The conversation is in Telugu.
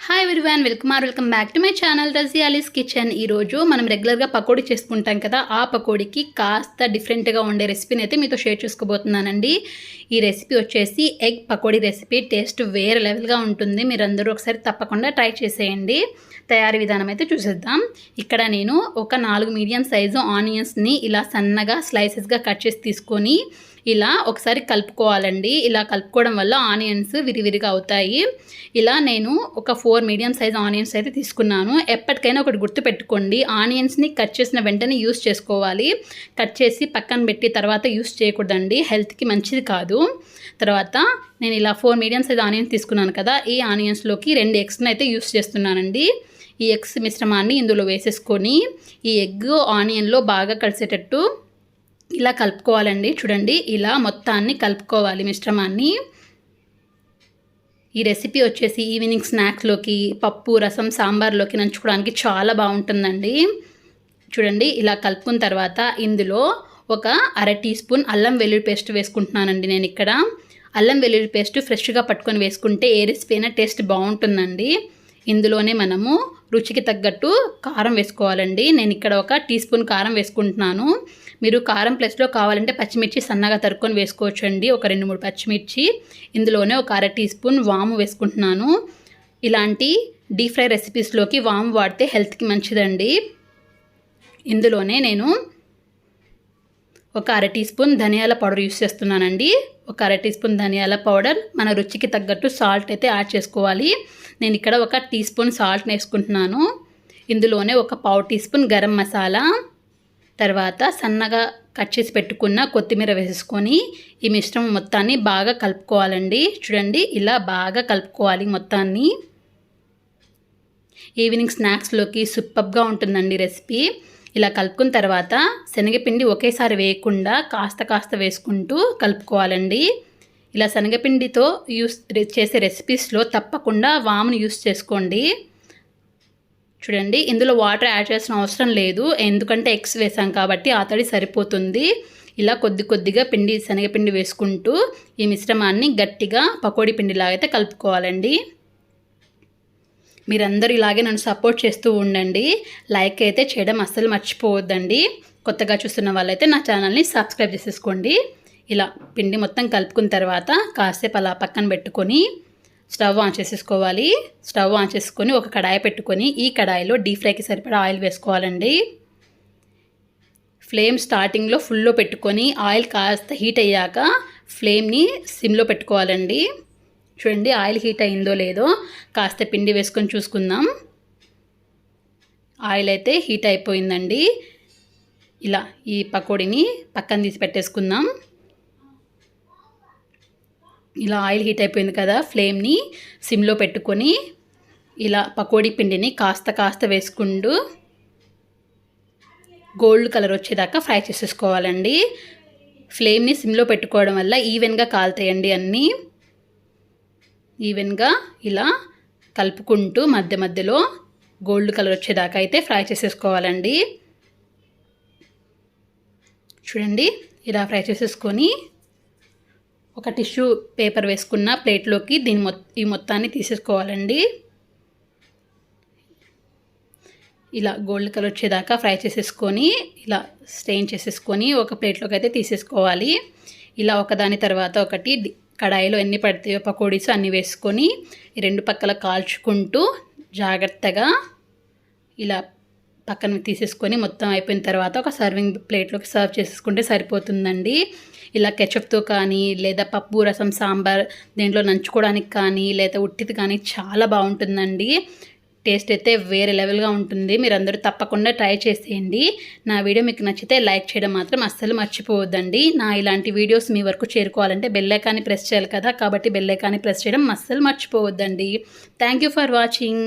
Hi everyone, welcome back to my channel Raziyali's kitchen. ఈరోజు మనం రెగ్యులర్గా పకోడీ చేసుకుంటాం కదా, ఆ పకోడీకి కాస్త డిఫరెంట్గా ఉండే రెసిపీని అయితే మీతో షేర్ చేసుకోబోతున్నానండి. ఈ రెసిపీ వచ్చేసి ఎగ్ పకోడీ రెసిపీ. టేస్ట్ వేరే లెవెల్గా ఉంటుంది. మీరందరూ ఒకసారి తప్పకుండా ట్రై చేసేయండి. తయారీ విధానం అయితే చూసేద్దాం. ఇక్కడ నేను ఒక 4 మీడియం సైజు ఆనియన్స్ని ఇలా సన్నగా స్లైసెస్గా కట్ చేసి తీసుకొని ఇలా ఒకసారి కలుపుకోవాలండి. ఇలా కలుపుకోవడం వల్ల ఆనియన్స్ విరివిరిగా అవుతాయి. ఇలా నేను ఒక 4 మీడియం సైజ్ ఆనియన్స్ అయితే తీసుకున్నాను. ఎప్పటికైనా ఒకటి గుర్తుపెట్టుకోండి, ఆనియన్స్ని కట్ చేసిన వెంటనే యూస్ చేసుకోవాలి. కట్ చేసి పక్కన పెట్టి తర్వాత యూస్ చేయకూడదండి, హెల్త్కి మంచిది కాదు. తర్వాత నేను ఇలా 4 మీడియం సైజ్ ఆనియన్స్ తీసుకున్నాను కదా, ఈ ఆనియన్స్లోకి 2 ఎగ్స్ని అయితే యూస్ చేస్తున్నానండి. ఈ ఎగ్స్ మిశ్రమాన్ని ఇందులో వేసేసుకొని ఈ ఎగ్ ఆనియన్లో బాగా కలిసేటట్టు ఇలా కలుపుకోవాలండి. చూడండి, ఇలా మొత్తాన్ని కలుపుకోవాలి మిశ్రమాన్ని. ఈ రెసిపీ వచ్చేసి ఈవినింగ్ స్నాక్స్లోకి, పప్పు, రసం, సాంబార్లోకి నంచుకోవడానికి చాలా బాగుంటుందండి. చూడండి, ఇలా కలుపుకున్న తర్వాత ఇందులో ఒక 1/2 టీ స్పూన్ అల్లం వెల్లుల్లి పేస్ట్ వేసుకుంటున్నానండి. నేను ఇక్కడ అల్లం వెల్లుల్లి పేస్ట్ ఫ్రెష్గా పట్టుకొని వేసుకుంటే ఏ రెసిపీ అయినా టేస్ట్ బాగుంటుందండి. ఇందులోనే మనము రుచికి తగ్గట్టు కారం వేసుకోవాలండి. నేను ఇక్కడ ఒక టీ స్పూన్ కారం వేసుకుంటున్నాను. మీరు కారం ప్లస్లో కావాలంటే పచ్చిమిర్చి సన్నగా తరుక్కొని వేసుకోవచ్చు అండి, ఒక 2-3 పచ్చిమిర్చి. ఇందులోనే ఒక 1/2 టీ స్పూన్ వాము వేసుకుంటున్నాను. ఇలాంటి డీప్ ఫ్రై రెసిపీస్లోకి వాము వాడితే హెల్త్కి మంచిదండి. ఇందులోనే నేను ఒక 1/2 టీ స్పూన్ ధనియాల పౌడర్ యూస్ చేస్తున్నానండి. ఒక 1/2 టీ స్పూన్ ధనియాల పౌడర్. మన రుచికి తగ్గట్టు సాల్ట్ అయితే యాడ్ చేసుకోవాలి. నేను ఇక్కడ ఒక టీ స్పూన్ సాల్ట్ వేసుకుంటున్నాను. ఇందులోనే ఒక 1/4 టీ స్పూన్ గరం మసాలా, తర్వాత సన్నగా కట్ చేసి పెట్టుకున్న కొత్తిమీర వేసేసుకొని ఈ మిశ్రమం మొత్తాన్ని బాగా కలుపుకోవాలండి. చూడండి, ఇలా బాగా కలుపుకోవాలి మొత్తాన్ని. ఈవినింగ్ స్నాక్స్లోకి సూపర్గా ఉంటుందండి రెసిపీ. ఇలా కలుపుకున్న తర్వాత శనగపిండి ఒకేసారి వేయకుండా కాస్త వేసుకుంటూ కలుపుకోవాలండి. ఇలా శనగపిండితో యూస్ చేసే రెసిపీస్లో తప్పకుండా వామును యూస్ చేసుకోండి. చూడండి, ఇందులో వాటర్ యాడ్ చేసిన అవసరం లేదు, ఎందుకంటే ఎగ్స్ వేసాం కాబట్టి ఆ తడి సరిపోతుంది. ఇలా కొద్దిగా శనగపిండి వేసుకుంటూ ఈ మిశ్రమాన్ని గట్టిగా పకోడీ పిండిలాగా అయితే కలుపుకోవాలండి. మీరందరూ ఇలాగే నన్ను సపోర్ట్ చేస్తూ ఉండండి. లైక్ అయితే చేయడం అస్సలు మర్చిపోవద్దండి. కొత్తగా చూస్తున్న వాళ్ళైతే నా ఛానల్ని సబ్స్క్రైబ్ చేసేసుకోండి. ఇలా పిండి మొత్తం కలుపుకున్న తర్వాత కాసేపు అలా పక్కన పెట్టుకొని స్టవ్ ఆన్ చేసేసుకోవాలి. స్టవ్ ఆన్ చేసుకొని ఒక కడాయి పెట్టుకొని ఈ కడాయిలో డీప్ ఫ్రైకి సరిపడా ఆయిల్ వేసుకోవాలండి. ఫ్లేమ్ స్టార్టింగ్లో ఫుల్లో పెట్టుకొని ఆయిల్ కాస్త హీట్ అయ్యాక ఫ్లేమ్ని సిమ్లో పెట్టుకోవాలండి. చూడండి, ఆయిల్ హీట్ అయిందో లేదో కాస్త పిండి వేసుకొని చూసుకుందాం. ఆయిల్ అయితే హీట్ అయిపోయిందండి. ఇలా ఈ పకోడీని పక్కన తీసి పెట్టేసుకుందాం. ఇలా ఆయిల్ హీట్ అయిపోయింది కదా, ఫ్లేమ్ని సిమ్లో పెట్టుకొని ఇలా పకోడీ పిండిని కాస్త వేసుకుంటూ గోల్డ్ కలర్ వచ్చేదాకా ఫ్రై చేసేసుకోవాలండి. ఫ్లేమ్ని సిమ్లో పెట్టుకోవడం వల్ల ఈవెన్గా కాలుతాయండి అన్నీ. ఈవెన్గా ఇలా కలుపుకుంటూ మధ్యలో గోల్డ్ కలర్ వచ్చేదాకా అయితే ఫ్రై చేసేసుకోవాలండి. చూడండి, ఇలా ఫ్రై చేసేసుకొని ఒక టిష్యూ పేపర్ వేసుకున్న ప్లేట్లోకి ఈ మొత్తాన్ని తీసేసుకోవాలండి. ఇలా గోల్డ్ కలర్ వచ్చేదాకా ఫ్రై చేసేసుకొని ఇలా స్ట్రెయిన్ చేసేసుకొని ఒక ప్లేట్లోకి అయితే తీసేసుకోవాలి. ఇలా ఒకదాని తర్వాత ఒకటి కడాయిలో ఎన్ని పడతాయో పకోడీస్ అన్నీ వేసుకొని ఈ 2 పక్కల కాల్చుకుంటూ జాగ్రత్తగా ఇలా పక్కన తీసేసుకొని మొత్తం అయిపోయిన తర్వాత ఒక సర్వింగ్ ప్లేట్లోకి సర్వ్ చేసేసుకుంటే సరిపోతుందండి. ఇలా కెచప్తో కానీ లేదా పప్పు, రసం, సాంబార్ దేంట్లో నంచుకోవడానికి కానీ లేదా ఉట్టిది కానీ చాలా బాగుంటుందండి. టేస్ట్ అయితే వేరే లెవెల్గా ఉంటుంది. మీరందరూ తప్పకుండా ట్రై చేసేయండి. నా వీడియో మీకు నచ్చితే లైక్ చేయడం మాత్రం అస్సలు మర్చిపోవద్దండి. నా ఇలాంటి వీడియోస్ మీ వరకు చేరుకోవాలంటే బెల్ ఐకాన్ని ప్రెస్ చేయాలి కదా, కాబట్టి బెల్ ఐకాన్ని ప్రెస్ చేయడం అస్సలు మర్చిపోవద్దండి. Thank you for watching.